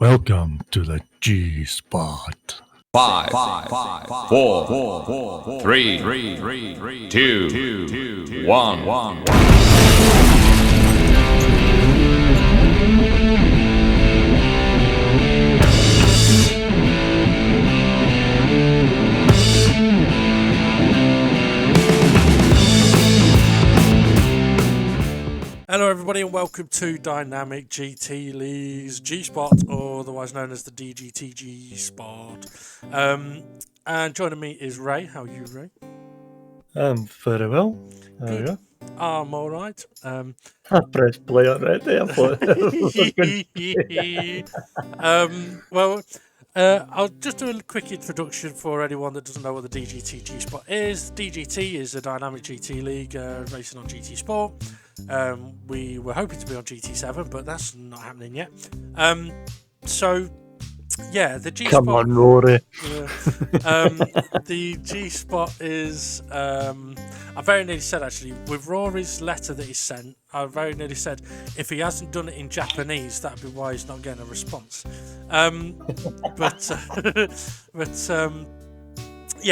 Welcome to the G-spot. 5, 4, 3, 2, 1. Hello everybody and welcome to Dynamic GT League's G-spot, or otherwise known as the DGT G-spot. And joining me is Ray. How are you, Ray? I'm very well. How are you? I'm alright. I pressed play already. I thought I'll just do a quick introduction for anyone that doesn't know what the DGT G-spot is. DGT is a Dynamic GT League racing on GT Sport. We were hoping to be on GT7, but that's not happening yet. The G-spot. Come on, Rory. The G-spot is. I very nearly said, actually, with Rory's letter that he sent, I very nearly said if he hasn't done it in Japanese, that'd be why he's not getting a response.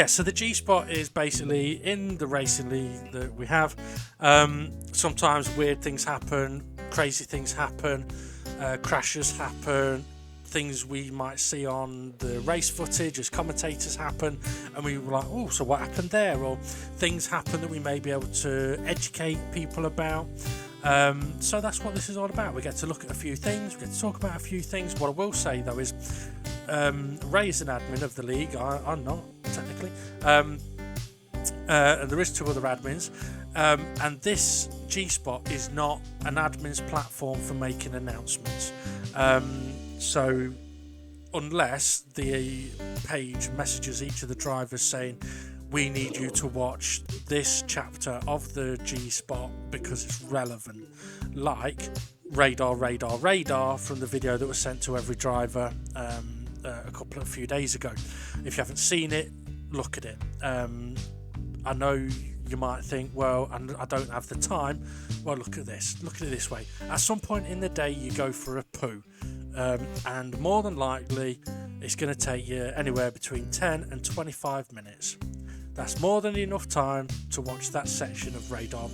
So the G-spot is basically in the racing league that we have. Sometimes weird things happen, crazy things happen, crashes happen, things we might see on the race footage as commentators happen, and we were like, oh, so what happened there? Or things happen that we may be able to educate people about. So that's what this is all about. We get to look at a few things, we get to talk about a few things. What I will say though is Ray is an admin of the league. I'm not, technically. And there is two other admins. And this G-spot is not an admin's platform for making announcements. So unless the page messages each of the drivers saying, we need you to watch this chapter of the G-spot because it's relevant, like radar from the video that was sent to every driver a few days ago. If you haven't seen it, look at it. I know you might think, well, I don't have the time. Well, look at this. Look at it this way. At some point in the day, you go for a poo. And more than likely, it's going to take you anywhere between 10 and 25 minutes. That's more than enough time to watch that section of radar.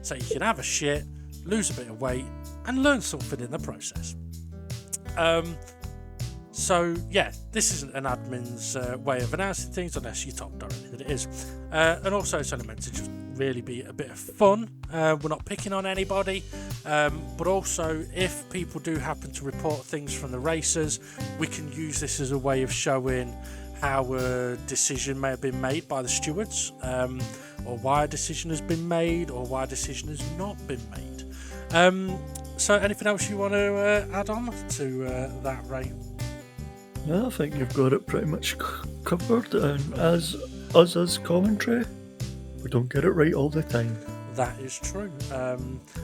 So you can have a shit, lose a bit of weight, and learn something in the process. This isn't an admin's way of announcing things unless you told directly that it is. And also it's only meant to just really be a bit of fun. We're not picking on anybody, but also if people do happen to report things from the racers, we can use this as a way of showing how a decision may have been made by the stewards, or why a decision has been made, or why a decision has not been made. So anything else you want to add on to that, Ray? I think you've got it pretty much covered, and as us as commentary, we don't get it right all the time. That is true.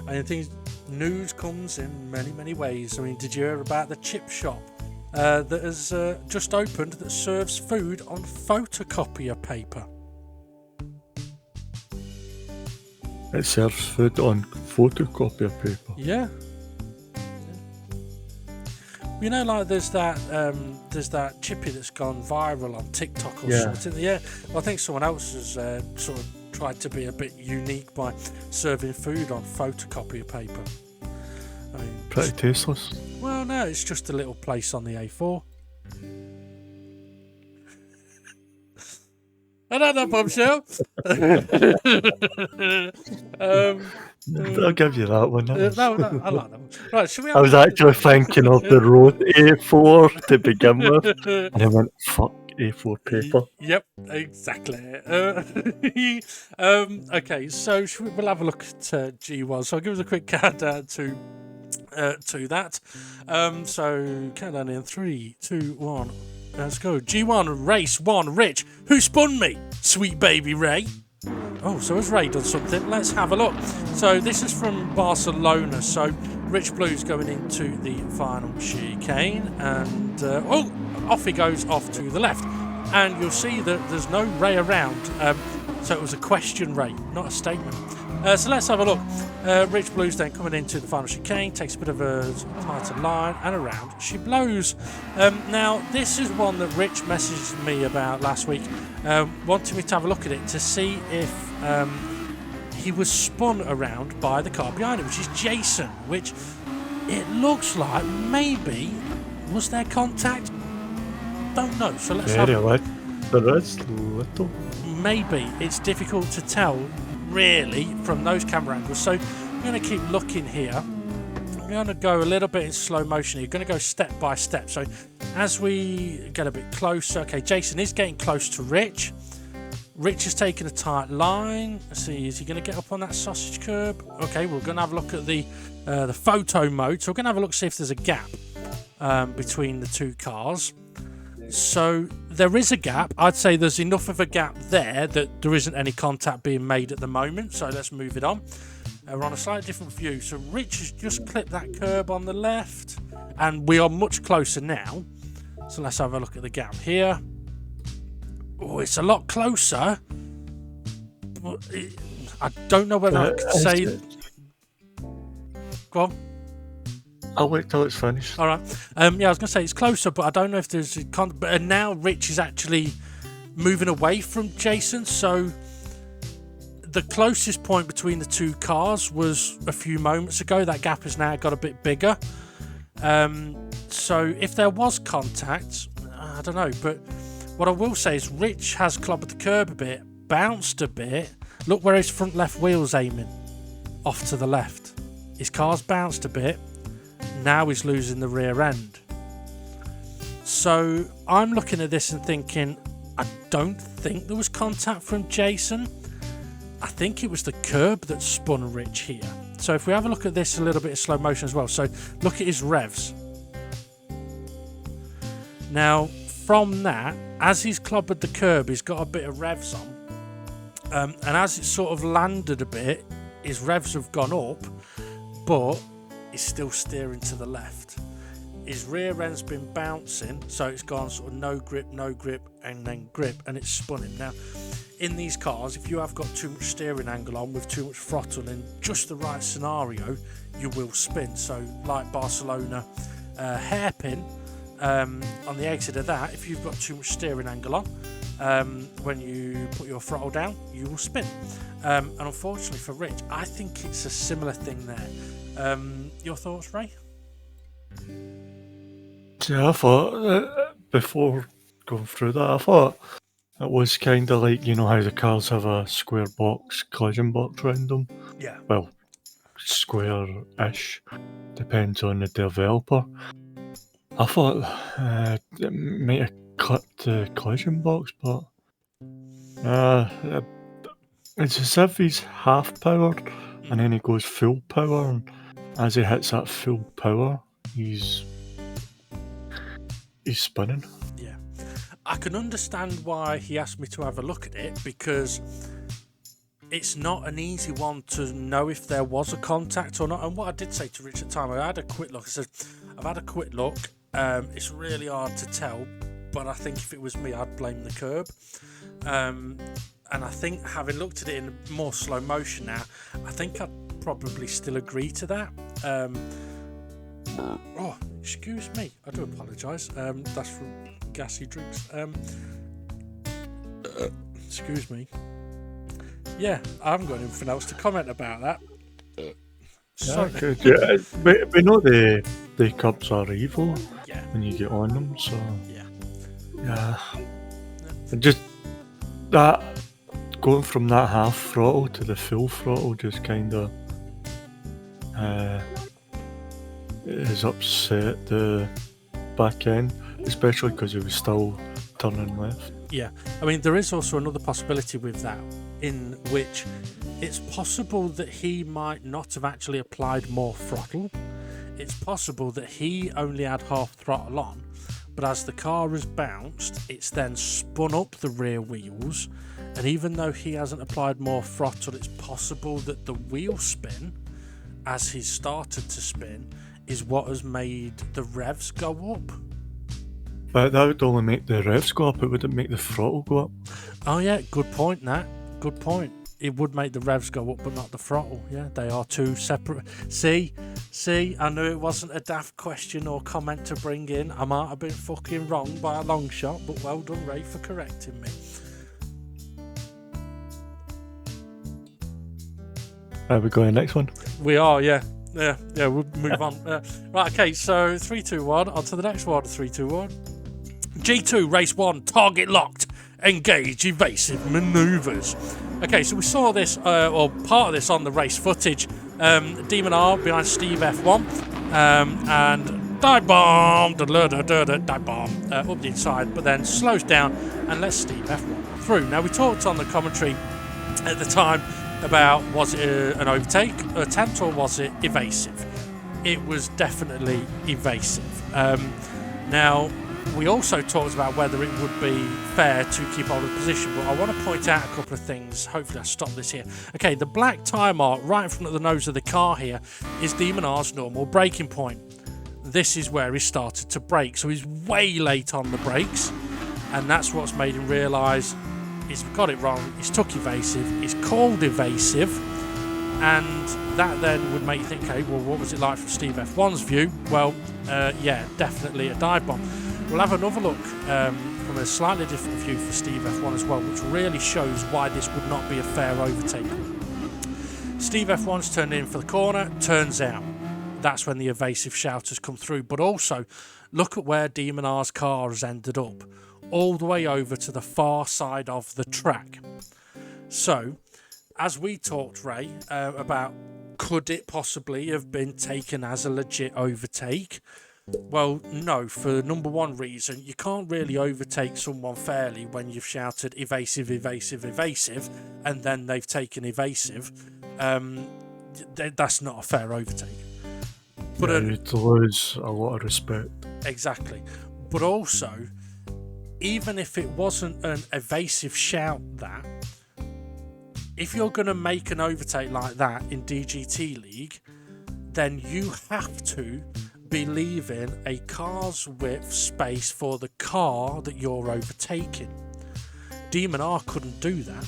I think news comes in many ways. I mean, did you hear about the chip shop that has just opened that serves food on photocopier paper? It serves food on photocopier paper. Yeah. You know, like there's that chippy that's gone viral on TikTok or something. Yeah. Well, I think someone else has sort of tried to be a bit unique by serving food on photocopier paper. I mean, pretty tasteless. Well, no, it's just a little place on the A4. Another bombshell. I'll give you that one. No, I like that one. Right, should we? I was actually thinking of the road A4 to begin with, and I went, fuck A4 paper. Yep, exactly. Okay, so we'll have a look at G-WIZ. So I'll give us a quick countdown to that. So countdown in 3, 2, 1. Let's go. G1 Race 1. Rich, who spun me? Sweet baby Ray. Oh, so has Ray done something? Let's have a look. So this is from Barcelona. So Rich Blue's going into the final chicane, and off he goes off to the left. And you'll see that there's no Ray around. So it was a question, Ray, not a statement. So let's have a look. Rich Blues then coming into the final chicane, takes a bit of a tighter line, and around she blows. Now, this is one that Rich messaged me about last week, wanting me to have a look at it to see if he was spun around by the car behind him, which is Jason, which it looks like maybe was there contact? Don't know. So let's have There is little. maybe it's difficult to tell really from those camera angles, so I'm going to keep looking here. I'm going to go a little bit in slow motion here, going to go step by step. So as we get a bit closer, okay, Jason is getting close to Rich. Rich is taking a tight line. Let's see, is he going to get up on that sausage curb? Okay, we're going to have a look at the photo mode, so we're going to have a look, see if there's a gap between the two cars. So there is a gap. I'd say there's enough of a gap there that there isn't any contact being made at the moment. So let's move it on. We're on a slightly different view. So Rich has just clipped that curb on the left, and we are much closer now. So let's have a look at the gap here. Oh, it's a lot closer. But I don't know whether I could say. Go on. I'll wait till it's finished. All right. Yeah, I was going to say it's closer, but I don't know if there's a but now Rich is actually moving away from Jason. So the closest point between the two cars was a few moments ago. That gap has now got a bit bigger. So if there was contact, I don't know. But what I will say is Rich has clobbered the curb a bit, bounced a bit. Look where his front left wheel's aiming, off to the left. His car's bounced a bit. Now he's losing the rear end. So I'm looking at this and thinking, I don't think there was contact from Jason. I think it was the curb that spun Rich here. So if we have a look at this a little bit of slow motion as well. So look at his revs. Now from that, as he's clobbered the curb, he's got a bit of revs on. And as it sort of landed a bit, his revs have gone up, but is still steering to the left. His rear end's been bouncing, so it's gone sort of no grip, and then grip, and it's spun him. Now, in these cars, if you have got too much steering angle on with too much throttle in just the right scenario, you will spin. So, like Barcelona hairpin, on the exit of that, if you've got too much steering angle on, when you put your throttle down, you will spin. And unfortunately for Rich, I think it's a similar thing there. Your thoughts, Ray? Yeah, I thought, before going through that, I thought it was kind of like, you know how the cars have a square box, collision box around them? Yeah. Well, square-ish, depends on the developer. I thought it might have cut the collision box, but it's as if he's half powered, and then he goes full power, and as he hits that full power, he's spinning. Yeah. I can understand why he asked me to have a look at it, because it's not an easy one to know if there was a contact or not. And what I did say to Rich at the time, I had a quick look. I said, I've had a quick look. It's really hard to tell, but I think if it was me, I'd blame the curb. And I think, having looked at it in more slow motion now, I think I'd probably still agree to that. Oh, excuse me. I do apologise. That's from gassy drinks. Excuse me. Yeah, I haven't got anything else to comment about that. Yeah, good. Yeah, we know the cups are evil Yeah. when you get on them, so Yeah. And just that, going from that half throttle to the full throttle just kind of has upset the back end, especially because it was still turning left. Yeah, I mean, there is also another possibility with that, in which it's possible that he might not have actually applied more throttle. It's possible that he only had half throttle on, but as the car has bounced, it's then spun up the rear wheels, and even though he hasn't applied more throttle, it's possible that the wheel spin, as he's started to spin, is what has made the revs go up. But that would only make the revs go up, it wouldn't make the throttle go up. Oh yeah, good point, Nat. Good point. it would make the revs go up, but not the throttle. Yeah, they are two separate. See, I knew it wasn't a daft question or comment to bring in. I might have been fucking wrong by a long shot, but well done, Ray, for correcting me. We go to the next one. We are, yeah. We'll move on. Right, okay, so 3, 2, 1. On to the next one. 3, 2, 1. G2 Race 1, target locked. Engage evasive manoeuvres. Okay, so we saw this, or part of this on the race footage. Demon R behind Steve F1, and dive bomb, dive bomb, up the inside, but then slows down and lets Steve F1 through. Now, we talked on the commentary at the time about, was it an overtake attempt or was it evasive? It was definitely evasive. Now, we also talked about whether it would be fair to keep hold of the position, but I want to point out a couple of things. Hopefully I stop this here. Okay, the black tyre mark right in front of the nose of the car here is Demon R's normal braking point. This is where he started to brake, so he's way late on the brakes, and that's what's made him realise he's got it wrong. He's took evasive, he's called evasive, and that then would make you think, okay, well, what was it like from Steve F1's view? Well, yeah, definitely a dive bomb. We'll have another look from a slightly different view for Steve F1 as well, which really shows why this would not be a fair overtake. Steve F1's turned in for the corner, turns out that's when the evasive shouters come through, but also look at where Demon R's car has ended up, all the way over to the far side of the track. So, as we talked, Ray, about could it possibly have been taken as a legit overtake? Well, no, for number one reason, you can't really overtake someone fairly when you've shouted evasive, evasive, evasive, and then they've taken evasive. That's not a fair overtake. But yeah, you'd lose a lot of respect. Exactly. But also, even if it wasn't an evasive shout, that if you're going to make an overtake like that in DGT League, then you have to be leaving a car's width space for the car that you're overtaking. Demon R couldn't do that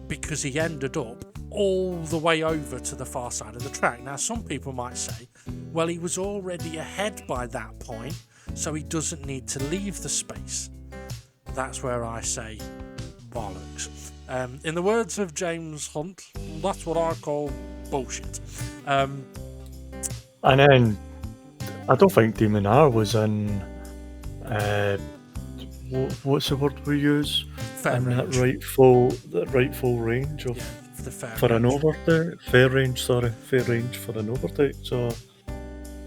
because he ended up all the way over to the far side of the track. Now, some people might say, well, he was already ahead by that point, so he doesn't need to leave the space. That's where I say bollocks. In the words of James Hunt, that's what I call bullshit. And then I don't think Demon R was in what's the word we use? Fair in range. that rightful range of The fair for an range. overtake. Fair range for an overtake. So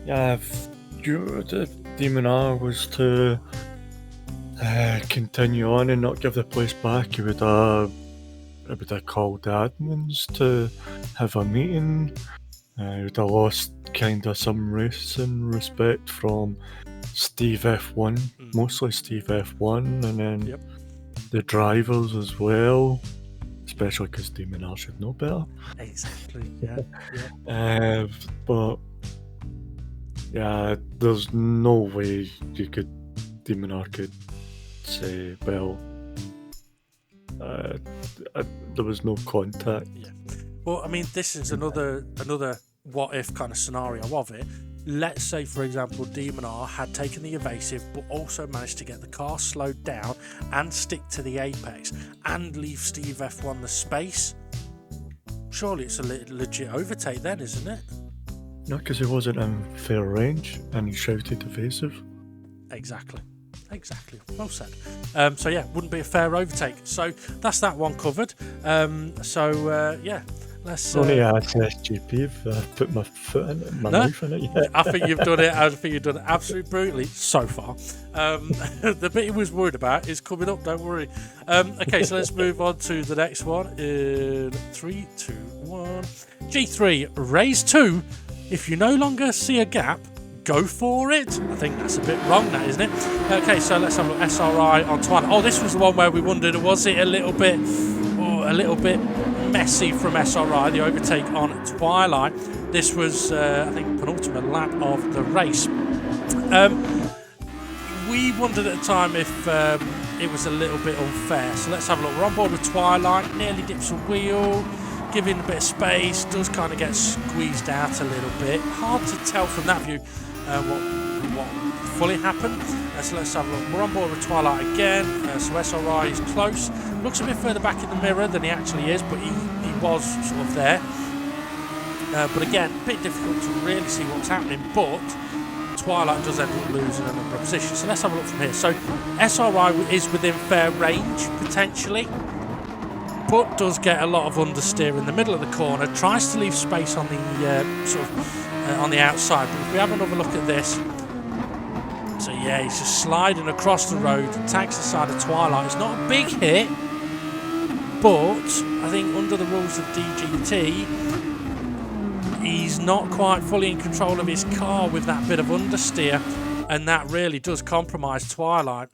yeah, if the Demon R was to continue on and not give the place back, he would have called the admins to have a meeting. He would have lost kind of some racing respect from Steve F1, mostly Steve F1, and then the drivers as well, especially because Demon R should know better. Exactly, yeah. But yeah, there's no way Demon R could say, well, there was no contact. Yeah. Well, I mean, this is another what if kind of scenario of it. Let's say, for example, Demon R had taken the evasive, but also managed to get the car slowed down and stick to the apex and leave Steve F1 the space. Surely it's a legit overtake then, isn't it? No, because he wasn't in fair range and he shouted evasive. Exactly. Well said. So yeah, wouldn't be a fair overtake. So that's that one covered. Yeah, let's. Only asked SGP if I put my foot in it, my knife in it. Yeah. I think you've done it. I think you've done it absolutely brutally so far. The bit he was worried about is coming up. Don't worry. Okay, so let's move on to the next one in 3, 2, 1. G3 Race 2. If you no longer see a gap, go for it. I think that's a bit wrong, that, isn't it? Okay, so let's have a look. SRI on Twilight. Oh, this was the one where we wondered, was it a little bit messy from SRI, the overtake on Twilight. This was, I think, penultimate lap of the race. We wondered at the time if it was a little bit unfair. So let's have a look. We're on board with Twilight, nearly dips a wheel, giving a bit of space, does kind of get squeezed out a little bit. Hard to tell from that view what fully happened. So let's have a look. We're on board with Twilight again. So SRI is close. Looks a bit further back in the mirror than he actually is, but he was sort of there. But again, a bit difficult to really see what's happening, but Twilight does end up losing a number of positions. So let's have a look from here. So SRI is within fair range, potentially, but does get a lot of understeer in the middle of the corner, tries to leave space on the on the outside. But if we have another look at this, so yeah, he's just sliding across the road, tags the side of Twilight. It's not a big hit, but I think under the rules of DGT, he's not quite fully in control of his car with that bit of understeer, and that really does compromise Twilight.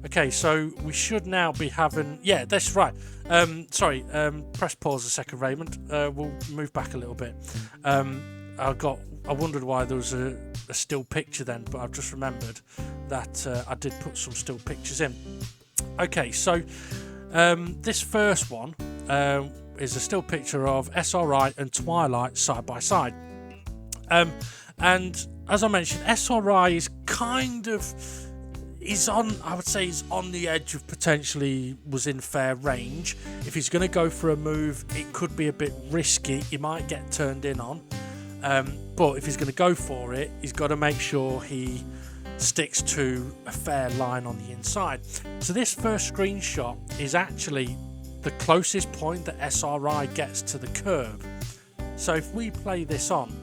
Okay, so we should now be having... Yeah, that's right. Press pause a second, Raymond. We'll move back a little bit. I wondered why there was a still picture then, but I've just remembered that I did put some still pictures in. Okay, so this first one is a still picture of SRI and Twilight side by side. And as I mentioned, SRI is kind of... I would say he's on the edge of potentially was in fair range. If he's going to go for a move, it could be a bit risky. He might get turned in on. But if he's going to go for it, he's got to make sure he sticks to a fair line on the inside. So this first screenshot is actually the closest point that SRI gets to the curb. So if we play this on,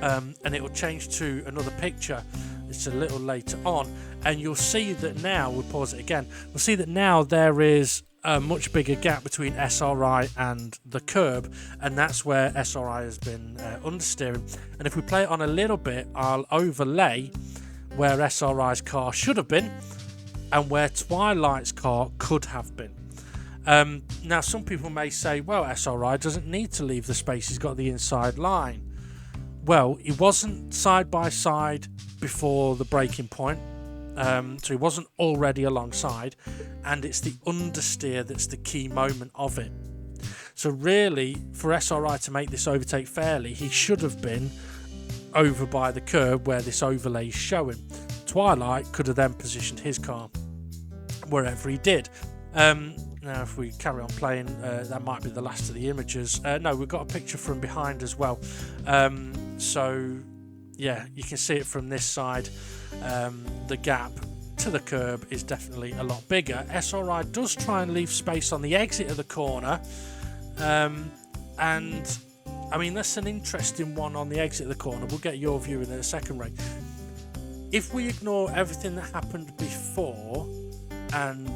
and it will change to another picture, it's a little later on, and you'll see that now, we'll pause it again, we'll see that now there is a much bigger gap between SRI and the curb, and that's where SRI has been understeering. And if we play it on a little bit, I'll overlay where SRI's car should have been and where Twilight's car could have been. Now some people may say, well, SRI doesn't need to leave the space, he's got the inside line. Well, he wasn't side by side before the braking point, so he wasn't already alongside, and it's the understeer that's the key moment of it. So really, for SRI to make this overtake fairly, he should have been over by the curb where this overlay is showing. Twilight could have then positioned his car wherever he did. Now if we carry on playing, that might be the last of the images. No, we've got a picture from behind as well. So yeah, you can see it from this side. The gap to the curb is definitely a lot bigger. SRI does try and leave space on the exit of the corner, and I mean that's an interesting one on the exit of the corner. We'll get your view in a second, Ray. If we ignore everything that happened before, and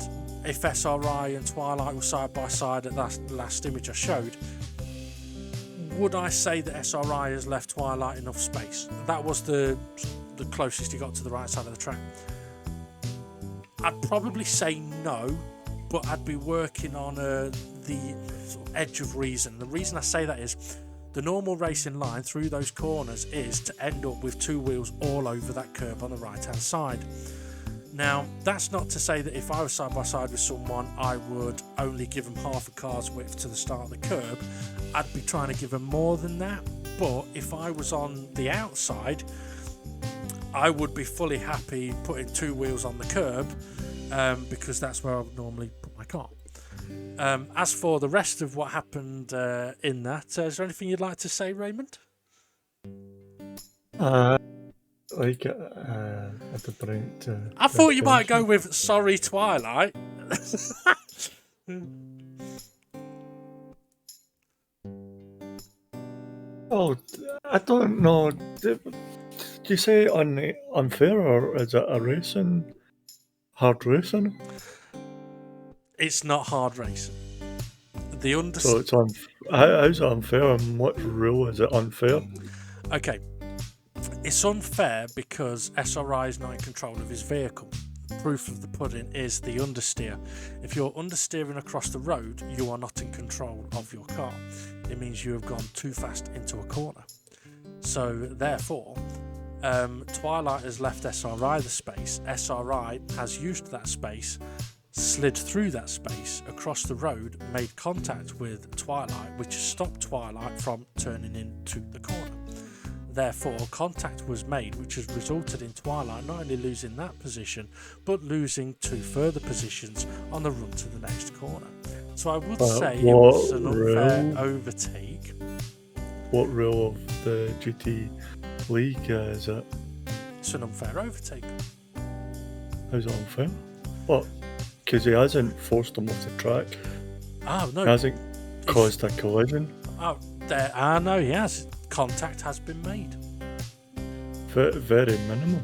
if SRI and Twilight were side by side at that last image I showed, would I say that SRI has left Twilight enough space? That was the closest he got to the right side of the track. I'd probably say no, but I'd be working on the sort of edge of reason. The reason I say that is the normal racing line through those corners is to end up with two wheels all over that curb on the right hand side. Now, that's not to say that if I was side by side with someone, I would only give them half a car's width to the start of the curb. I'd be trying to give them more than that. But if I was on the outside, I would be fully happy putting two wheels on the curb, because that's where I would normally put my car. As for the rest of what happened in that, is there anything you'd like to say, Raymond? Like at the point. I thought you might go with sorry, Twilight. Oh, I don't know. Do you say unfair, or is it a racing? Hard racing? It's not hard racing. So it's how's it unfair, and what rule is it unfair? Okay. It's unfair because SRI is not in control of his vehicle. Proof of the pudding is the understeer. If you're understeering across the road, you are not in control of your car. It means you have gone too fast into a corner. So therefore, Twilight has left SRI the space. SRI has used that space, slid through that space across the road, made contact with Twilight, which has stopped Twilight from turning into the corner. Therefore, contact was made, which has resulted in Twilight not only losing that position, but losing 2 further positions on the run to the next corner. So I would say it was an unfair overtake. What rule of the GT League is it? It's an unfair overtake. How's it unfair? What? Because he hasn't forced him off the track. Oh, no. He hasn't caused a collision. Oh, no, he has. Contact has been made. Very minimal.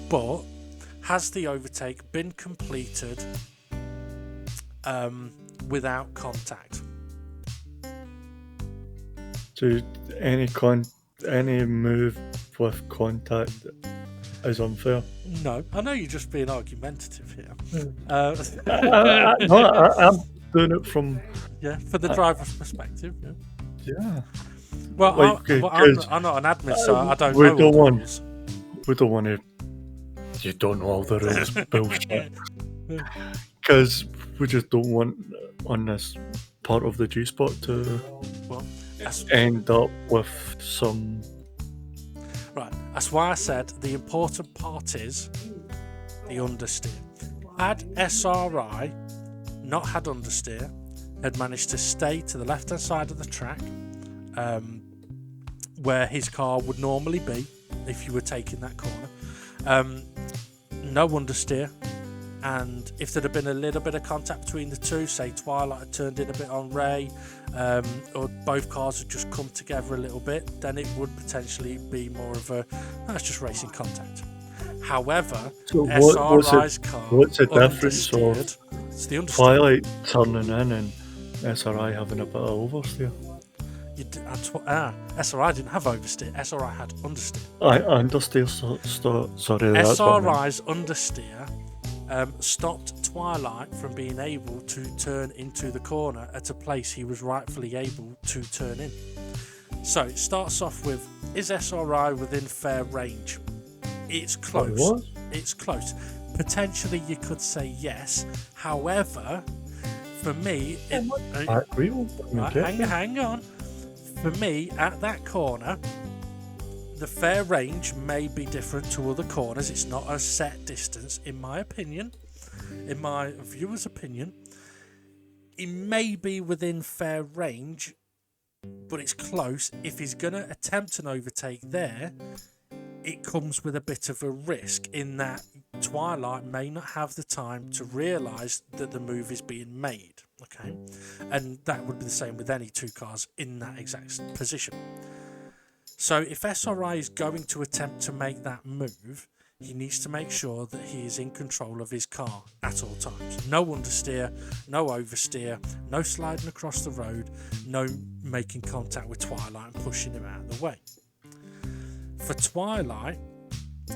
But has the overtake been completed without contact? So any move with contact is unfair? No. I know you're just being argumentative here. I'm doing it from... Yeah, for the driver's perspective. Yeah. Well, I'm not an admin, so I don't know all the rules. We don't want to... You don't know all the rules, bullshit. Because we just don't want on this part of the G-spot to end up with some... Right, that's why I said the important part is the understeer. Had SRI not had understeer, had managed to stay to the left-hand side of the track, where his car would normally be if you were taking that corner, no understeer, and if there'd have been a little bit of contact between the two, say Twilight had turned in a bit on Ray, or both cars had just come together a little bit, then it would potentially be more of a that's just racing contact. However, so SRI's car what's the difference of it's the understeer. Twilight turning in and SRI having a bit of oversteer? SRI didn't have oversteer. SRI had understeer. Understeer. Sorry. SRI's understeer stopped Twilight from being able to turn into the corner at a place he was rightfully able to turn in. So it starts off with: is SRI within fair range? It's close. What? It's close. Potentially, you could say yes. However, for me, hang on. For me, at that corner, the fair range may be different to other corners. It's not a set distance, in my opinion. In my viewer's opinion, it may be within fair range, but it's close. If he's going to attempt an overtake there, it comes with a bit of a risk in that Twilight may not have the time to realise that the move is being made. Okay, and that would be the same with any 2 cars in that exact position. So if SRI is going to attempt to make that move, he needs to make sure that he is in control of his car at all times. No understeer, no oversteer, no sliding across the road, no making contact with Twilight and pushing him out of the way. For Twilight,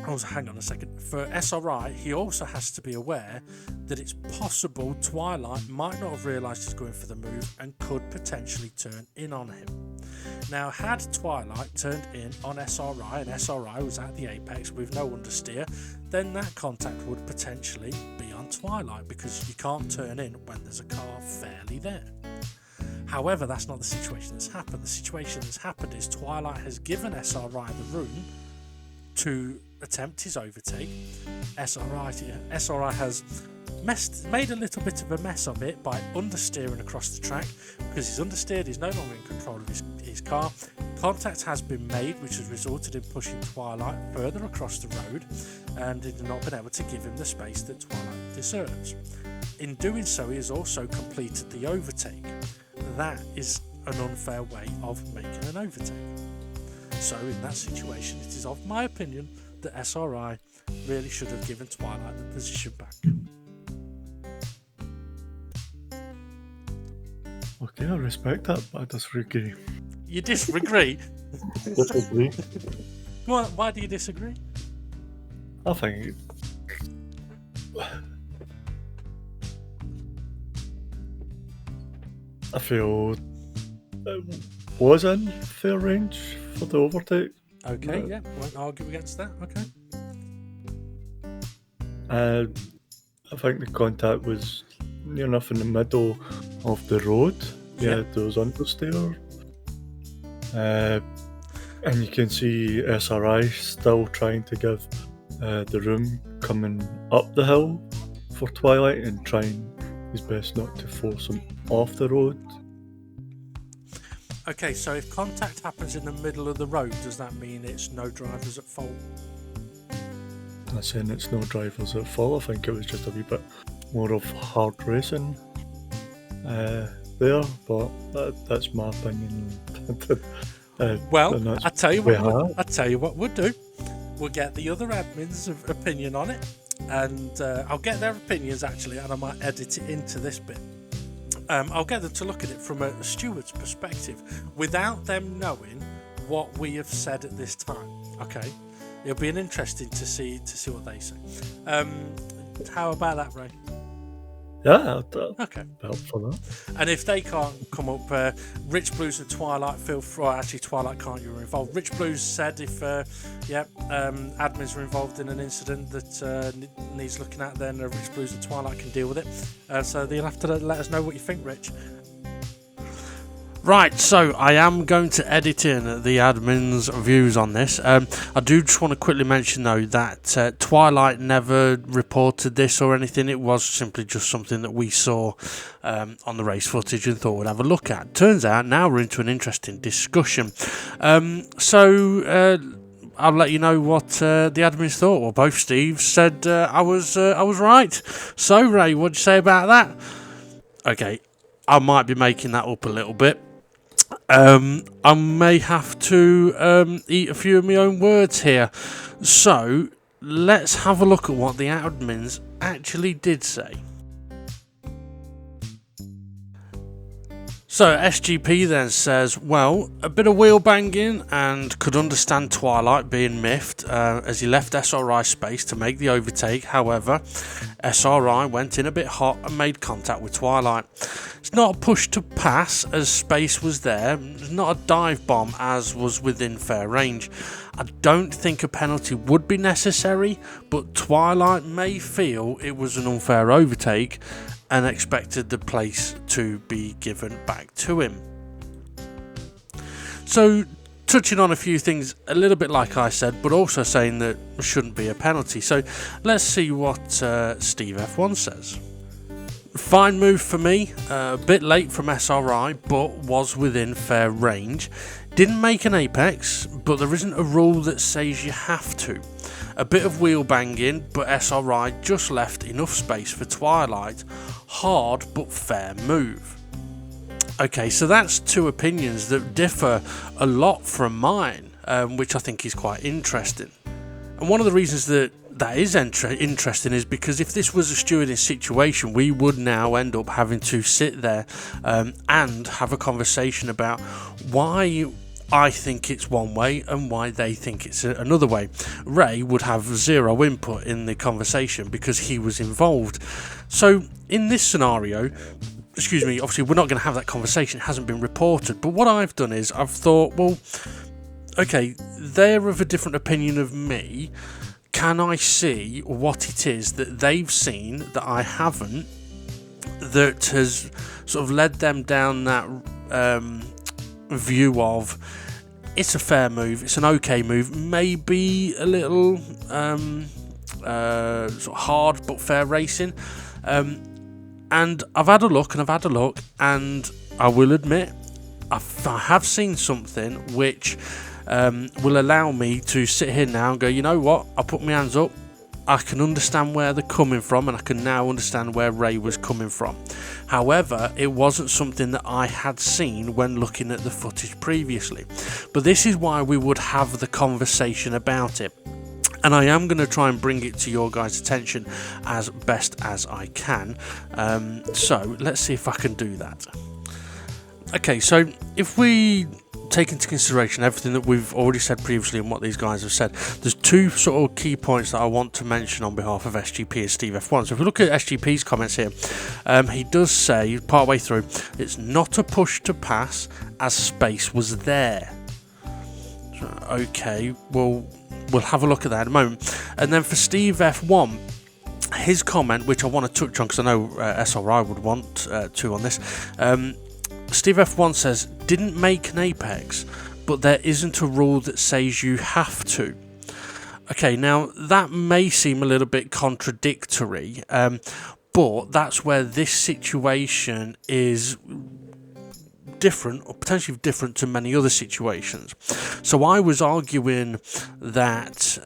hang on a second. For SRI, he also has to be aware that it's possible Twilight might not have realised he's going for the move and could potentially turn in on him. Now, had Twilight turned in on SRI and SRI was at the apex with no understeer, then that contact would potentially be on Twilight because you can't turn in when there's a car fairly there. However, that's not the situation that's happened. The situation that's happened is Twilight has given SRI the room to attempt his overtake. SRI has made a little bit of a mess of it by understeering across the track because he's understeered, he's no longer in control of his car. Contact has been made, which has resulted in pushing Twilight further across the road, and it has not been able to give him the space that Twilight deserves. In doing so, he has also completed the overtake. That is an unfair way of making an overtake. So in that situation, it is of my opinion that SRI really should have given Twilight the position back. Okay, I respect that, but I disagree. You disagree? Disagree. Why do you disagree? I think... I feel it was in fair range for the overtake. Okay, yeah, won't argue against that. Okay. I think the contact was near enough in the middle of the road. Yeah, there was understeer. And you can see SRI still trying to give the room coming up the hill for Twilight and trying his best not to force him off the road. Okay, so if contact happens in the middle of the road, does that mean it's no drivers at fault? I'm saying it's no drivers at fault. I think it was just a wee bit more of hard racing there, but that's my opinion. Well, I tell you what we'll do. We'll get the other admins' opinion on it, and I'll get their opinions actually, and I might edit it into this bit. I'll get them to look at it from a steward's perspective, without them knowing what we have said at this time. Okay, it'll be interesting to see what they say. How about that, Ray? Yeah, okay. Help for that. And if they can't come up, Rich Blues and Twilight feel free. Actually, Twilight can't. You're involved. Rich Blues said if admins are involved in an incident that needs looking at, then Rich Blues and Twilight can deal with it. So you'll have to let us know what you think, Rich. Right, so I am going to edit in the admin's views on this. I do just want to quickly mention though that Twilight never reported this or anything. It was simply just something that we saw on the race footage and thought we'd have a look at. Turns out now we're into an interesting discussion. So I'll let you know what the admins thought. Well, both Steves said I was right. So Ray, what'd you say about that? Okay, I might be making that up a little bit. I may have to eat a few of my own words here. So let's have a look at what the admins actually did say. So SGP then says, well, a bit of wheel banging and could understand Twilight being miffed as he left SRI space to make the overtake. However, SRI went in a bit hot and made contact with Twilight. It's not a push to pass as space was there. It's not a dive bomb as was within fair range. I don't think a penalty would be necessary, but Twilight may feel it was an unfair overtake and expected the place to be given back to him. So, touching on a few things, a little bit like I said, but also saying that there shouldn't be a penalty. So, let's see what Steve F1 says. Fine move for me, a bit late from SRI, but was within fair range. Didn't make an apex, but there isn't a rule that says you have to. A bit of wheel banging, but SRI just left enough space for Twilight. Hard but fair move. Okay, so that's two opinions that differ a lot from mine, which I think is quite interesting. And one of the reasons that is interesting is because if this was a stewarding situation, we would now end up having to sit there and have a conversation about why I think it's one way and why they think it's another way. Ray would have zero input in the conversation because he was involved. So in this scenario, obviously we're not going to have that conversation, it hasn't been reported, but what I've done is I've thought, well, okay, they're of a different opinion of me. Can I see what it is that they've seen that I haven't, that has sort of led them down that view of it's a fair move, it's an okay move, maybe a little sort of hard but fair racing. And I've had a look, and I will admit I have seen something which will allow me to sit here now and go, you know what, I put my hands up, I can understand where they're coming from, and I can now understand where Ray was coming from. However, it wasn't something that I had seen when looking at the footage previously. But this is why we would have the conversation about it. And I am going to try and bring it to your guys' attention as best as I can. So let's see if I can do that. Okay, so if we take into consideration everything that we've already said previously and what these guys have said, there's two sort of key points that I want to mention on behalf of SGP and Steve F1. So if we look at SGP's comments here, he does say partway through, it's not a push to pass as space was there. Okay, we'll have a look at that in a moment. And then for Steve F1, his comment, which I want to touch on because I know SRI would want to on this. Steve F1 says, didn't make an apex, but there isn't a rule that says you have to. Okay, now that may seem a little bit contradictory, but that's where this situation is different, or potentially different to many other situations. So I was arguing that,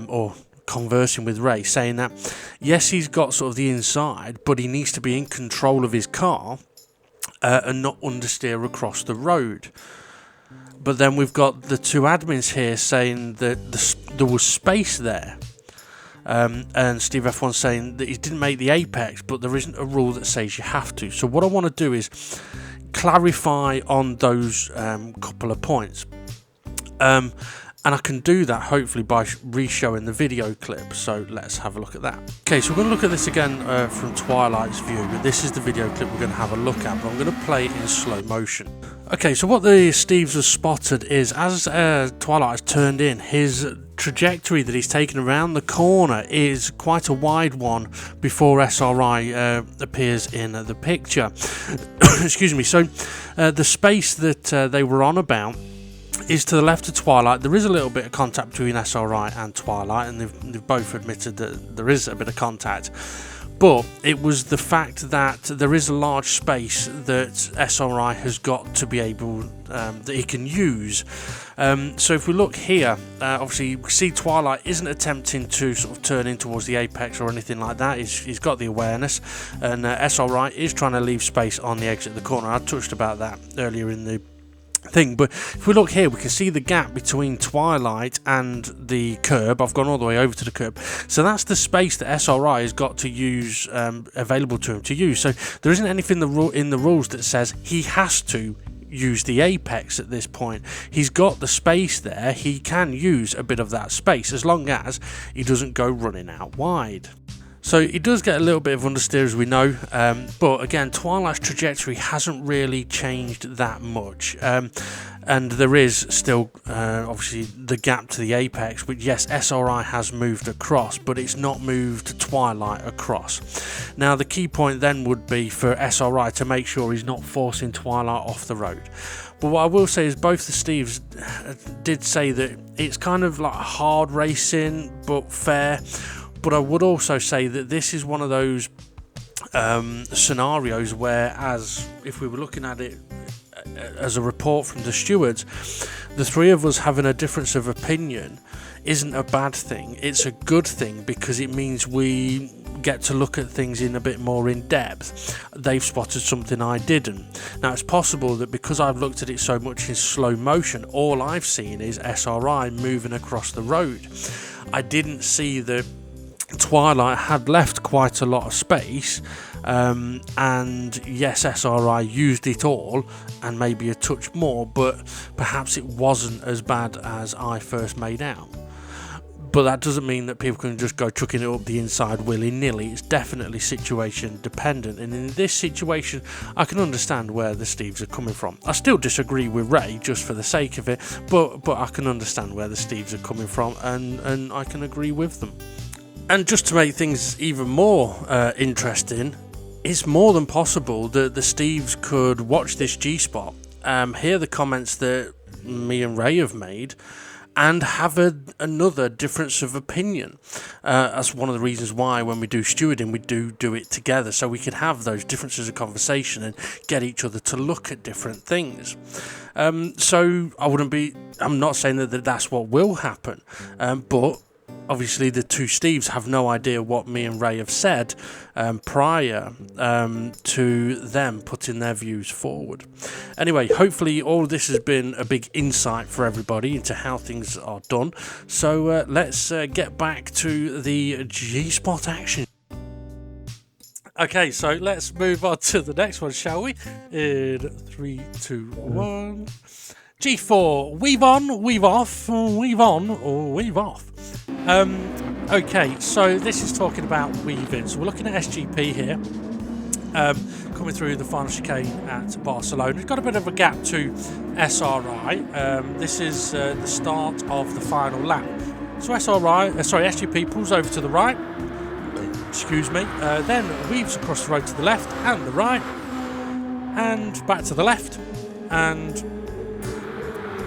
or conversing with Ray, saying that yes, he's got sort of the inside, but he needs to be in control of his car and not understeer across the road. But then we've got the two admins here saying that there was space there. And Steve F1 saying that he didn't make the apex, but there isn't a rule that says you have to. So what I want to do is clarify on those couple of points. And I can do that hopefully by re-showing the video clip. So let's have a look at that. Okay, so we're going to look at this again from Twilight's view. But this is the video clip we're going to have a look at. But I'm going to play it in slow motion. Okay, so what the Steves have spotted is as Twilight has turned in, his trajectory that he's taken around the corner is quite a wide one before SRI appears in the picture. Excuse me. So the space that they were on about is to the left of Twilight. There is a little bit of contact between SRI and Twilight, and they've both admitted that there is a bit of contact. But it was the fact that there is a large space that SRI has got to be able, that he can use. So if we look here, obviously you see Twilight isn't attempting to sort of turn in towards the apex or anything like that. He's got the awareness, and SRI is trying to leave space on the exit of the corner. I touched about that earlier in the thing, but if we look here, we can see the gap between Twilight and the curb. I've gone all the way over to the curb, so that's the space that SRI has got to use, available to him to use. So there isn't anything in the rules that says he has to use the apex at this point. He's got the space there. He can use a bit of that space as long as he doesn't go running out wide. So he does get a little bit of understeer, as we know, but again, Twilight's trajectory hasn't really changed that much, and there is still obviously the gap to the apex, which yes, SRI has moved across, but it's not moved Twilight across. Now the key point then would be for SRI to make sure he's not forcing Twilight off the road. But what I will say is both the Steves did say that it's kind of like hard racing but fair. But I would also say that this is one of those scenarios where, as if we were looking at it as a report from the stewards, the three of us having a difference of opinion isn't a bad thing. It's a good thing because it means we get to look at things in a bit more in depth. They've spotted something I didn't. Now it's possible that because I've looked at it so much in slow motion, all I've seen is SRI moving across the road. I didn't see that Twilight had left quite a lot of space, and yes, SRI used it all and maybe a touch more, but perhaps it wasn't as bad as I first made out. But that doesn't mean that people can just go chucking it up the inside willy-nilly. It's definitely situation dependent, and in this situation I can understand where the Steves are coming from. I still disagree with Ray just for the sake of it, but I can understand where the Steves are coming from, and I can agree with them. And just to make things even more interesting, it's more than possible that the Steves could watch this G-spot, hear the comments that me and Ray have made, and have another difference of opinion. That's one of the reasons why when we do stewarding, we do it together, so we can have those differences of conversation and get each other to look at different things. So I'm not saying that that's what will happen, but obviously the two Steves have no idea what me and Ray have said prior to them putting their views forward. Anyway, hopefully all of this has been a big insight for everybody into how things are done. So let's get back to the G-spot action. Okay, so let's move on to the next one, shall we? In 3, 2, 1. G4, weave on, weave off, weave on, or weave off. Okay, so this is talking about weaving. So we're looking at SGP here. coming through the final chicane at Barcelona. We've got a bit of a gap to SRI. This is the start of the final lap. So SGP pulls over to the right, excuse me, then weaves across the road to the left and the right, and back to the left. And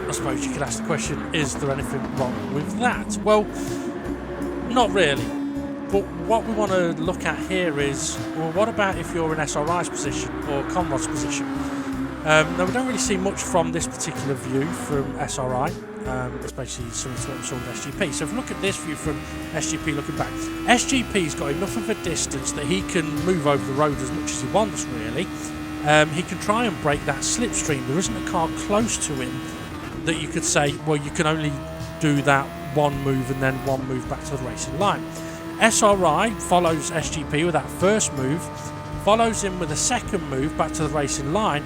I suppose you could ask the question, is there anything wrong with that? Well, not really. But what we want to look at here is, well, what about if you're in SRI's position or Conrod's position? Now, we don't really see much from this particular view from SRI, especially similar to what we saw with SGP. So if we look at this view from SGP looking back, SGP's got enough of a distance that he can move over the road as much as he wants, really. He can try and break that slipstream. There isn't a car close to him that you could say, well, you can only do that one move and then one move back to the racing line. SRI follows SGP with that first move, follows him with a second move back to the racing line,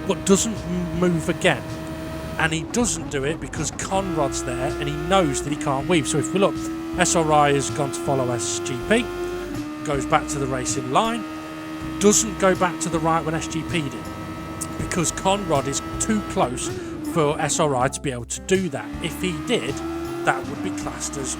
but doesn't move again. And he doesn't do it because Conrod's there and he knows that he can't weave. So if we look, SRI has gone to follow SGP, goes back to the racing line, doesn't go back to the right when SGP did, because Conrod is too close for SRI to be able to do that. If he did, that would be classed as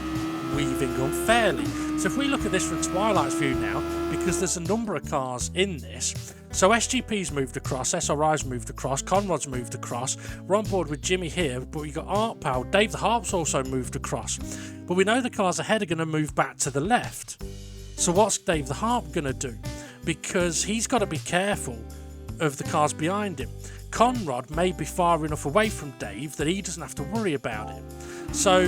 weaving unfairly. So if we look at this from Twilight's view now, because there's a number of cars in this, so SGP's moved across, SRI's moved across, Conrod's moved across, we're on board with Jimmy here, but we've got Art Pal, Dave the Harp's also moved across, but we know the cars ahead are going to move back to the left. So what's Dave the Harp going to do? Because he's got to be careful of the cars behind him. Conrod may be far enough away from Dave that he doesn't have to worry about it. So,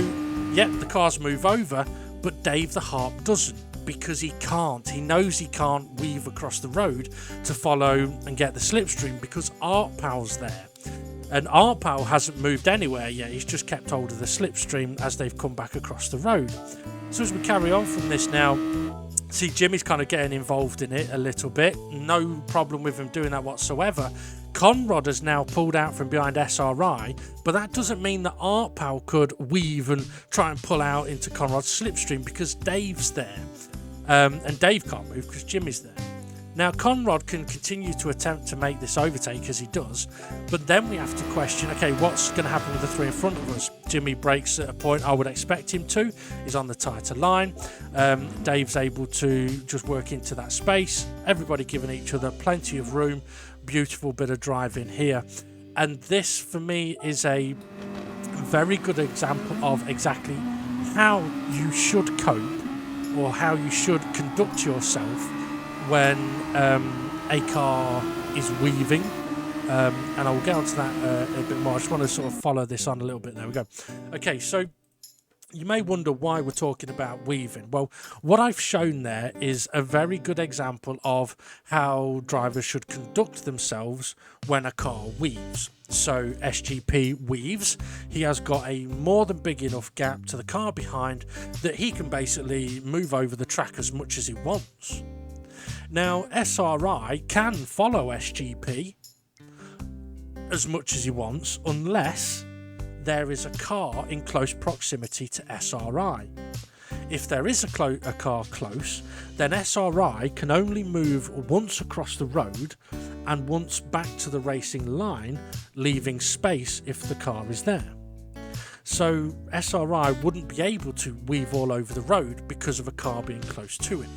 yep, the cars move over, but Dave the Harp doesn't, because he can't. He knows he can't weave across the road to follow and get the slipstream because Art Pal's there. And Art Pal hasn't moved anywhere yet, he's just kept hold of the slipstream as they've come back across the road. So as we carry on from this now, see Jimmy's kind of getting involved in it a little bit, no problem with him doing that whatsoever. Conrod has now pulled out from behind SRI, but that doesn't mean that Art Pal could weave and try and pull out into Conrod's slipstream because Dave's there. And Dave can't move because Jimmy's there. Now Conrod can continue to attempt to make this overtake as he does, but then we have to question, okay, what's going to happen with the three in front of us? Jimmy brakes at a point I would expect him to. He's on the tighter line. Dave's able to just work into that space. Everybody giving each other plenty of room. Beautiful bit of driving here. And this, for me, is a very good example of exactly how you should cope or how you should conduct yourself when a car is weaving, and I will get onto that a bit more. I just want to sort of follow this on a little bit. There we go. Okay, so you may wonder why we're talking about weaving. Well, what I've shown there is a very good example of how drivers should conduct themselves when a car weaves. So SGP weaves. He has got a more than big enough gap to the car behind that he can basically move over the track as much as he wants. Now, SRI can follow SGP as much as he wants unless there is a car in close proximity to SRI. If there is a car close, then SRI can only move once across the road and once back to the racing line, leaving space if the car is there. So SRI wouldn't be able to weave all over the road because of a car being close to him.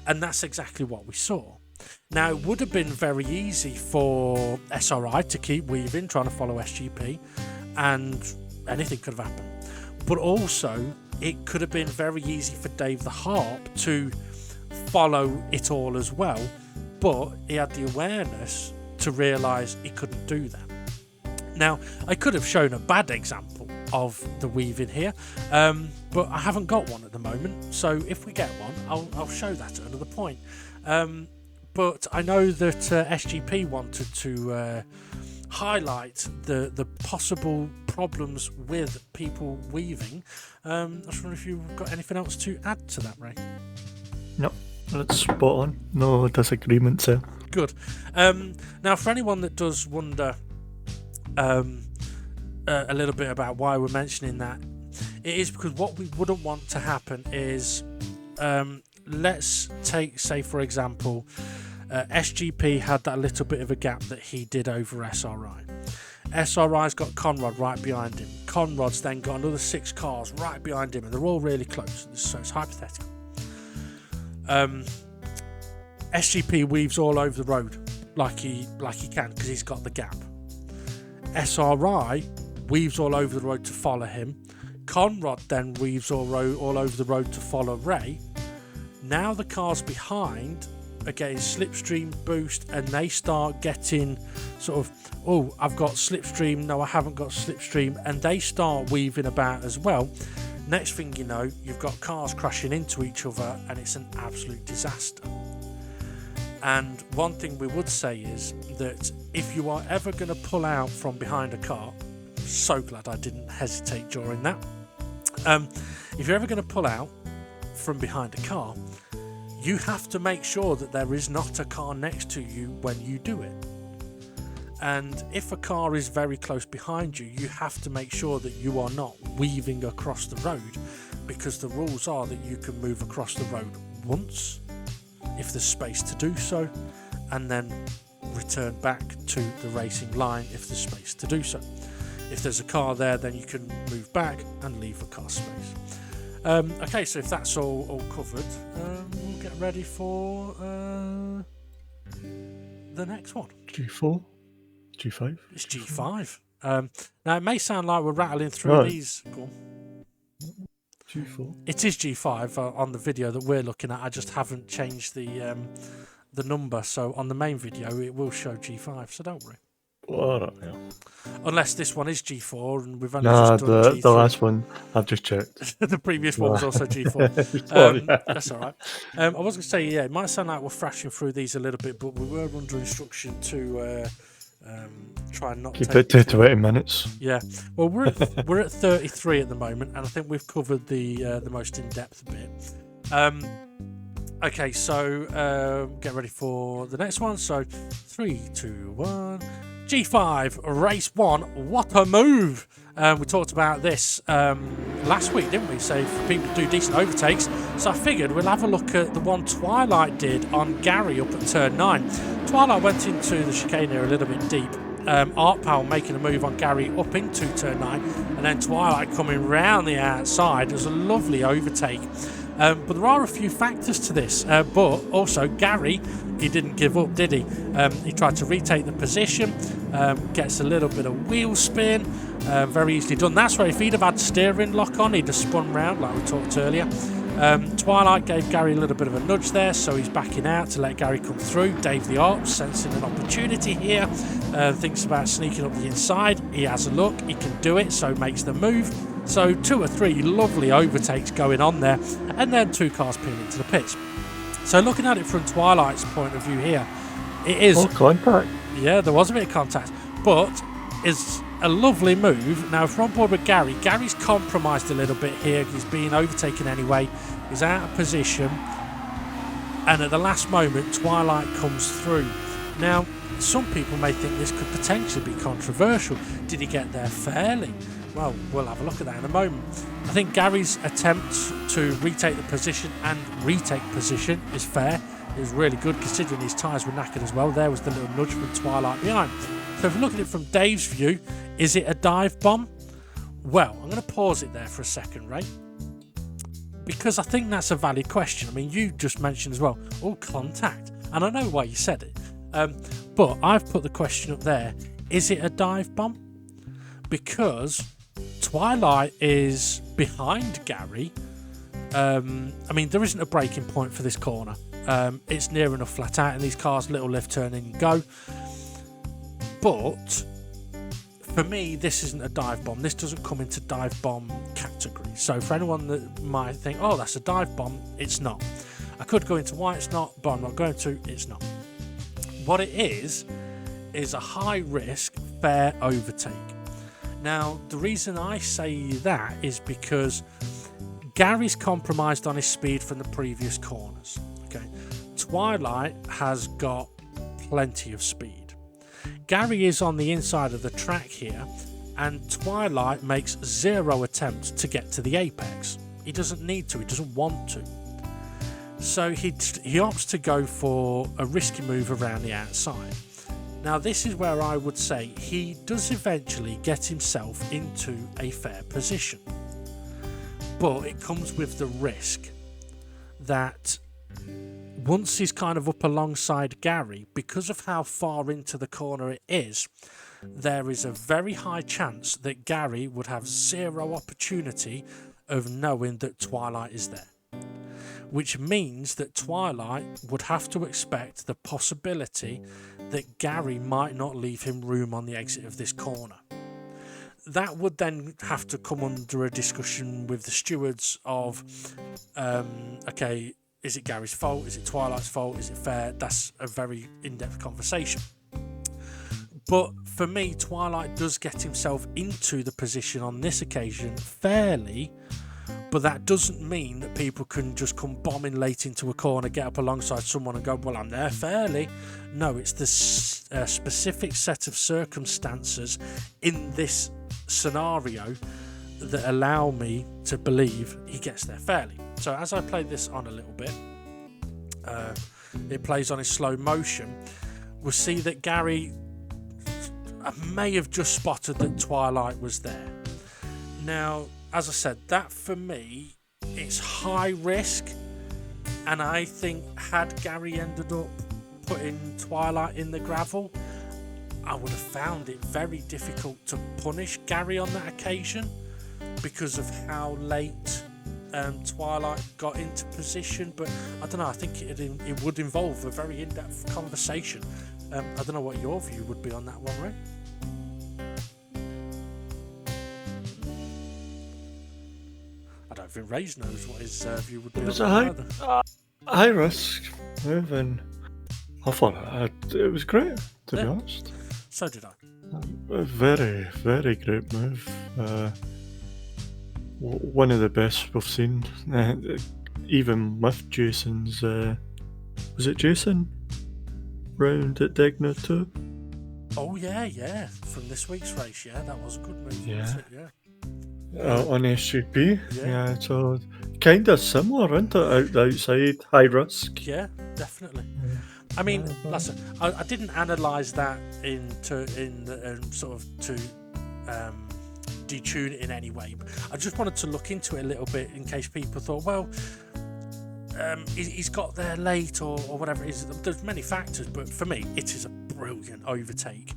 And that's exactly what we saw. Now, it would have been very easy for SRI to keep weaving, trying to follow SGP, and anything could have happened. But also, it could have been very easy for Dave the Harp to follow it all as well, but he had the awareness to realise he couldn't do that. Now, I could have shown a bad example of the weaving here, but I haven't got one at the moment, so if we get one, I'll show that at another point. But I know that SGP wanted to highlight the possible problems with people weaving. I was wondering if you've got anything else to add to that, Ray? No, that's spot on. No disagreements there. Good. Now, for anyone that does wonder a little bit about why we're mentioning that, it is because what we wouldn't want to happen is, let's take, say for example, SGP had that little bit of a gap that he did over SRI. SRI's got Conrad right behind him. Conrad's then got another 6 cars right behind him, and they're all really close, so it's hypothetical. SGP weaves all over the road like he can, because he's got the gap. SRI weaves all over the road to follow him. Conrad then weaves all over the road to follow Ray. Now the cars behind are getting slipstream boost, and they start getting sort of, oh, I've got slipstream, no, I haven't got slipstream, and they start weaving about as well. Next thing you know, you've got cars crashing into each other, and it's an absolute disaster. And one thing we would say is that if you are ever going to pull out from behind a car, so glad I didn't hesitate during that. If you're ever going to pull out from behind a car, you have to make sure that there is not a car next to you when you do it. And if a car is very close behind you, you have to make sure that you are not weaving across the road, because the rules are that you can move across the road once if there's space to do so, and then return back to the racing line if there's space to do so. If there's a car there, then you can move back and leave a car space. Okay, so if that's all covered, we'll get ready for the next one. G4? G5? It's G5. Now, it may sound like we're rattling through these. Go on. G4? It is G5 on the video that we're looking at. I just haven't changed the number, so on the main video it will show G5, so don't worry. Well, yeah. Unless this one is G4 and we've only just done G3. The last one, I've just checked. The previous one was also G4. That's all right. I was going to say, yeah, it might sound like we're thrashing through these a little bit, but we were under instruction to try and not keep it to 20 minutes. Yeah. Well, we're at 33 at the moment, and I think we've covered the most in-depth bit. Okay, so get ready for the next one. So 3, 2, 1. G5 Race 1. What a move! We talked about this last week, didn't we? So for people to do decent overtakes. So I figured we'll have a look at the one Twilight did on Gary up at turn 9. Twilight went into the chicane here a little bit deep. Art Powell making a move on Gary up into turn 9, and then Twilight coming round the outside. It was a lovely overtake. But there are a few factors to this. But also Gary, he didn't give up, did he? He tried to retake the position, gets a little bit of wheel spin, very easily done. That's where if he'd have had steering lock on, he'd have spun round like we talked earlier. Twilight gave Gary a little bit of a nudge there, so he's backing out to let Gary come through. Dave the Arp sensing an opportunity here, thinks about sneaking up the inside. He has a look, he can do it, so makes the move. So 2 or 3 lovely overtakes going on there, and then 2 cars pin into the pits. So looking at it from Twilight's point of view here, it is contact. Yeah, there was a bit of contact, but it's a lovely move. Now, if we're on board with Gary, Gary's compromised a little bit here. He's being overtaken anyway. He's out of position, and at the last moment, Twilight comes through. Now, some people may think this could potentially be controversial. Did he get there fairly? Well, we'll have a look at that in a moment. I think Gary's attempt to retake the position and retake position is fair. It was really good considering his tyres were knackered as well. There was the little nudge from Twilight behind. So if we look at it from Dave's view, is it a dive bomb? Well, I'm going to pause it there for a second, Ray, because I think that's a valid question. I mean, you just mentioned as well, contact. And I know why you said it. But I've put the question up there, is it a dive bomb? Because Twilight is behind Gary. I mean, there isn't a braking point for this corner. It's near enough flat out in these cars, little left turn in and go. But for me, this isn't a dive bomb. This doesn't come into dive bomb category. So for anyone that might think, oh, that's a dive bomb, it's not. I could go into why it's not, but I'm not going to. It's not. What it is a high risk, fair overtake. Now, the reason I say that is because Gary's compromised on his speed from the previous corners. Okay, Twilight has got plenty of speed. Gary is on the inside of the track here, and Twilight makes 0 attempts to get to the apex. He doesn't need to, he doesn't want to. So he opts to go for a risky move around the outside. Now this is where I would say he does eventually get himself into a fair position. But it comes with the risk that once he's kind of up alongside Gary, because of how far into the corner it is, there is a very high chance that Gary would have zero opportunity of knowing that Twilight is there. Which means that Twilight would have to expect the possibility that Gary might not leave him room on the exit of this corner. That would then have to come under a discussion with the stewards of, okay, is it Gary's fault? Is it Twilight's fault? Is it fair? That's a very in-depth conversation. But for me, Twilight does get himself into the position on this occasion fairly, but that doesn't mean that people can just come bombing late into a corner, get up alongside someone and go, well, I'm there fairly. No, it's the specific set of circumstances in this scenario that allow me to believe he gets there fairly. So as I play this on a little bit, it plays on in slow motion. We'll see that Gary may have just spotted that Twilight was there. Now, as I said, that for me, it's high risk, and I think had Gary ended up putting Twilight in the gravel, I would have found it very difficult to punish Gary on that occasion because of how late Twilight got into position. But I don't know, I think it would involve a very in-depth conversation. I don't know what your view would be on that one, Ray. I don't think Ray knows what his view would be. It was a high risk move, and I thought it was great, to be honest. So did I. A very, very great move. One of the best we've seen, even with Jason's. Was it Jason round at Degna too? Oh yeah, from this week's race, yeah, that was a good move. Yeah, yeah. On SGP, yeah. So kind of similar, isn't it? Outside, high risk. Yeah, definitely. Yeah. I mean, listen, I didn't analyse that to detune it in any way. But I just wanted to look into it a little bit in case people thought, well, he's got there late or whatever it is. There's many factors, but for me, it is a brilliant overtake.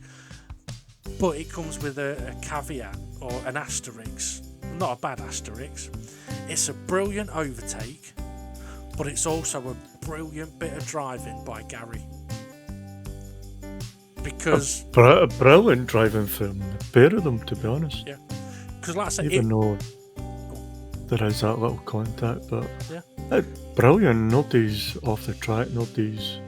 But it comes with a caveat or an asterisk. Not a bad asterisk. It's a brilliant overtake, but it's also a brilliant bit of driving by Gary. Because a brilliant driving from the pair of them, to be honest. Yeah. Because like I said, even though there is that little contact, but yeah, brilliant. Nobody's off the track. Nobody's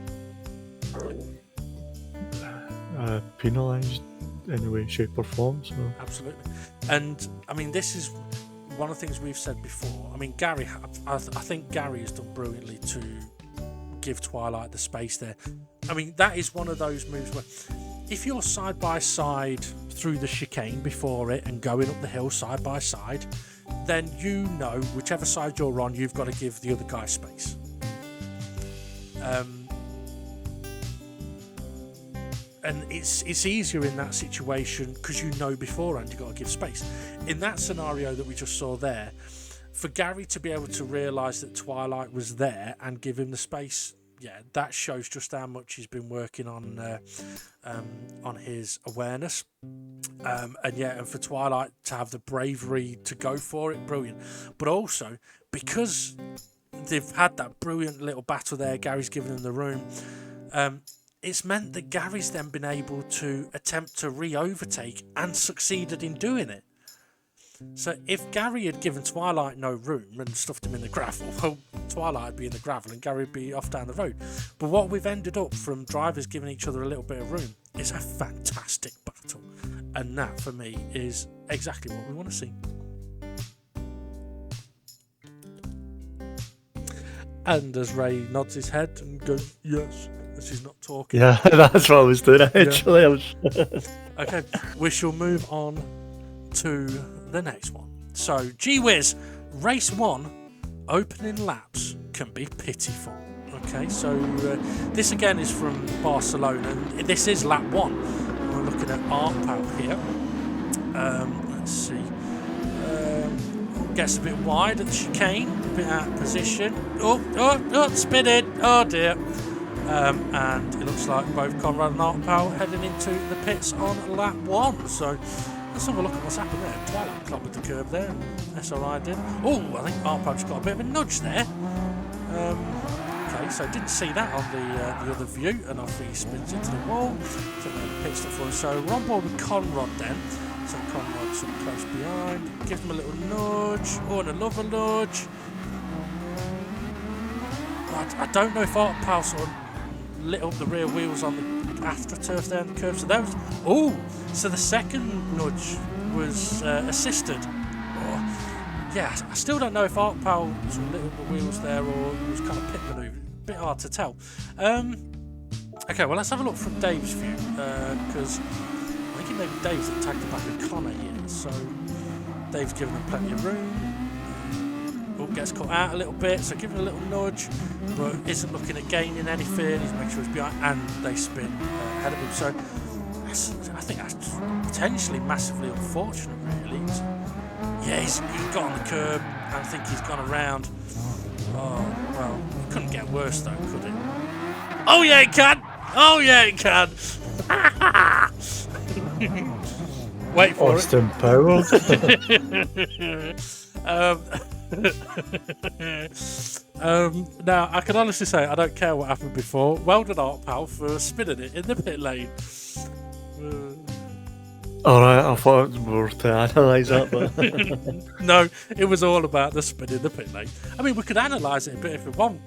penalised in any way, shape, or form. So absolutely. And I mean, this is one of the things we've said before. I mean, Gary, I think Gary has done brilliantly to give Twilight the space there. I mean, that is one of those moves where if you're side by side through the chicane before it and going up the hill side by side, then you know whichever side you're on, you've got to give the other guy space. And it's easier in that situation because you know beforehand you've got to give space. In that scenario that we just saw there, for Gary to be able to realise that Twilight was there and give him the space, yeah, that shows just how much he's been working on his awareness. And for Twilight to have the bravery to go for it, brilliant. But also, because they've had that brilliant little battle there, Gary's given them the room, it's meant that Gary's then been able to attempt to re-overtake and succeeded in doing it. So if Gary had given Twilight no room and stuffed him in the gravel, well, Twilight would be in the gravel and Gary would be off down the road. But what we've ended up from drivers giving each other a little bit of room is a fantastic battle. And that, for me, is exactly what we want to see. And as Ray nods his head and goes, yes, as he's not talking. Yeah, that's what I was doing, actually. Yeah. Okay, we shall move on to the next one. So, G-WIZ Race 1 opening laps can be pitiful. Okay, so this again is from Barcelona. This is lap 1. We're looking at Art Pal here. Let's see. Gets a bit wide at the chicane, a bit out of position. Spinning! Oh dear. And it looks like both Conrad and Art Pal heading into the pits on lap 1. So let's have a look at what's happened there. Twilight Club with the curb there. SRI did. Oh, I think Art Pal just got a bit of a nudge there. Okay, so didn't see that on the other view, and off he spins into the wall. So the pit stop for him. So we're on board with Conrad then. So Conrad's sort of close behind. Gives him a little nudge. Oh, and another nudge. I don't know if Art Pal sort of lit up the rear wheels on the AstroTurf there on the curve. So that was. Oh, so the second nudge was assisted. Yeah, I still don't know if Art Pal sort of lit up the wheels there or it was kind of pit manoeuvre. A bit hard to tell. Okay, well, let's have a look from Dave's view, because I think it may be Dave that tagged the back of Connor here. So Dave's given him plenty of room. Oh, gets cut out a little bit, so give him a little nudge, but isn't looking at gaining anything. He's making sure he's behind, and they spin ahead of him. So I think that's potentially massively unfortunate, really. Yeah, he got on the curb, and I think he's gone around. Oh, well, it couldn't get worse though, could it? Oh yeah, it can! Oh yeah, it can! Wait for Austin Powers. Now, I can honestly say I don't care what happened before. Well done, Art Pal, for spinning it in the pit lane. Alright, I thought we were to analyse that, but... No, it was all about the spin in the pit lane. I mean, we could analyse it a bit if we want.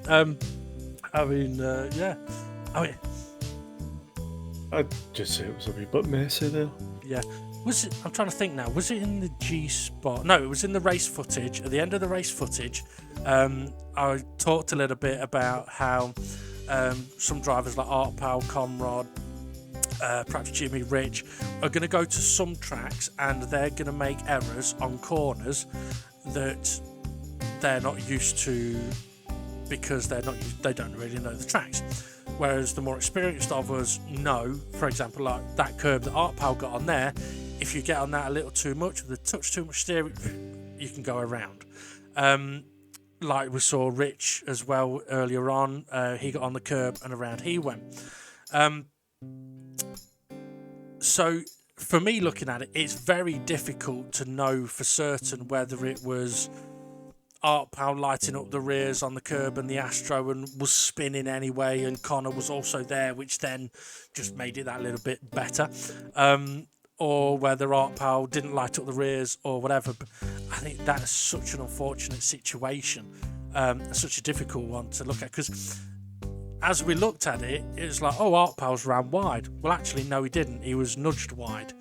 Yeah. I'd just say it was a wee bit messy there. Yeah. Was it? I'm trying to think now. Was it in the G-spot? No, it was in the race footage. At the end of the race footage, I talked a little bit about how some drivers like Art Pal, Conrad, perhaps Jimmy Rich, are going to go to some tracks and they're going to make errors on corners that they're not used to because they don't really know the tracks. Whereas the more experienced of us know, for example, like that curb that Art Pal got on there, if you get on that a little too much, with a touch too much steering, you can go around. Like we saw Rich as well earlier on, he got on the curb and around he went. So for me looking at it, it's very difficult to know for certain whether it was Art Pal lighting up the rears on the curb and the Astro and was spinning anyway, and Connor was also there, which then just made it that little bit better. Or whether Art Pal didn't light up the rears or whatever. But I think that is such an unfortunate situation, such a difficult one to look at, because as we looked at it, it was like, oh, Art Pal's ran wide. Well, actually, no, he didn't. He was nudged wide.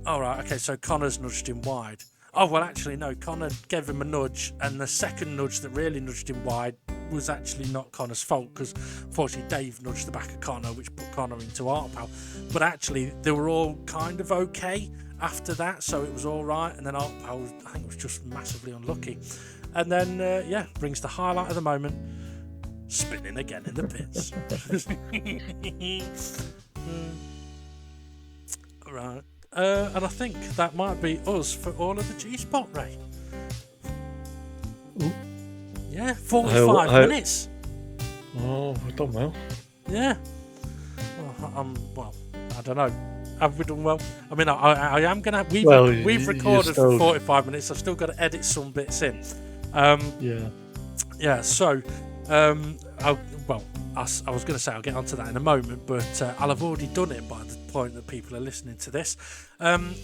All right, okay, so Connor's nudged him wide. Oh, well, actually, no, Connor gave him a nudge, and the second nudge that really nudged him wide was actually not Connor's fault, because unfortunately Dave nudged the back of Connor, which put Connor into Art Pal. But actually, they were all kind of okay after that, so it was all right. And then Art Pal, I think, was just massively unlucky. And then, brings the highlight of the moment, spinning again in the pits. Right. And I think that might be us for all of the G-spot, Ray. Ooh. Yeah, 45 minutes. Oh, we've done well. Yeah. Well, I don't know. Have we done well? I mean, I am going to... We've recorded for 45 minutes. I've still got to edit some bits in. Yeah, so... I was going to say I'll get onto that in a moment, but I'll have already done it by the point that people are listening to this.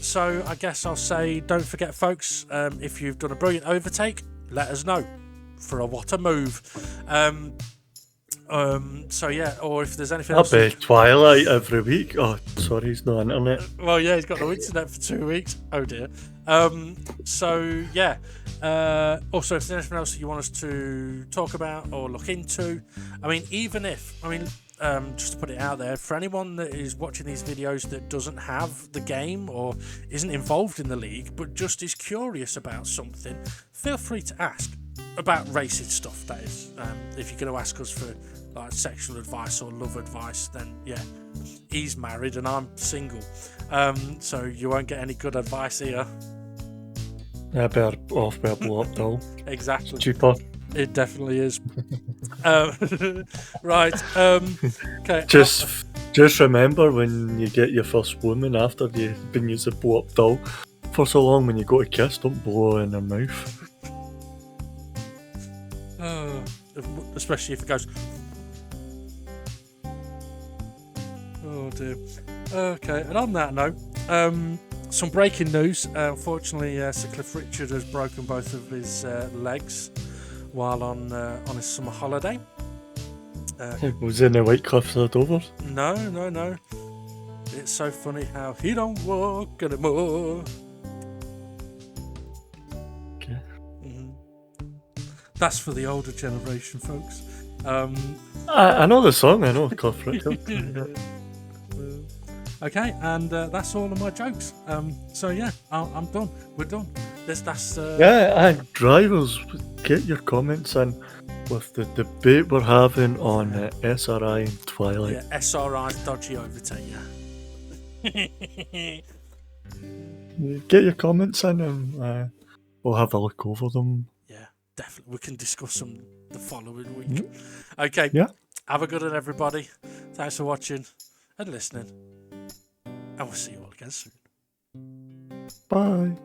So I guess I'll say, don't forget, folks, if you've done a brilliant overtake, let us know for a what a move. So yeah, or if there's anything else. I'll be Twilight every week. Oh, sorry, he's no internet. Well, yeah, he's got no internet for 2 weeks. Oh dear. So yeah. Also, if there's anything else that you want us to talk about or look into, just to put it out there, for anyone that is watching these videos that doesn't have the game or isn't involved in the league, but just is curious about something, feel free to ask. about racing stuff, that is. If you're going to ask us for like sexual advice or love advice, then yeah, he's married and I'm single, so you won't get any good advice here. Yeah, better off with a blow up doll. Exactly. Cheaper. It definitely is. Right. Okay. Just remember when you get your first woman after you've been using a blow up doll for so long, when you go to kiss, don't blow her in her mouth. Especially if it goes. Oh dear. Okay, and on that note, some breaking news. Unfortunately, Sir Cliff Richard has broken both of his legs while on his summer holiday. Was in the White Cliffs of Dover? No. It's so funny how he don't walk anymore. Okay. That's for the older generation, folks. I know the song. I know Cliff Richard. Okay, and that's all of my jokes. So yeah, I'm done. We're done. That's Yeah, and drivers, get your comments in with the debate we're having on SRI and Twilight. Yeah, SRI's dodgy overtake. Yeah. Get your comments in and we'll have a look over them. Yeah, definitely. We can discuss them the following week. Okay. Yeah. Have a good one, everybody. Thanks for watching and listening. And we'll see you all again soon. Bye.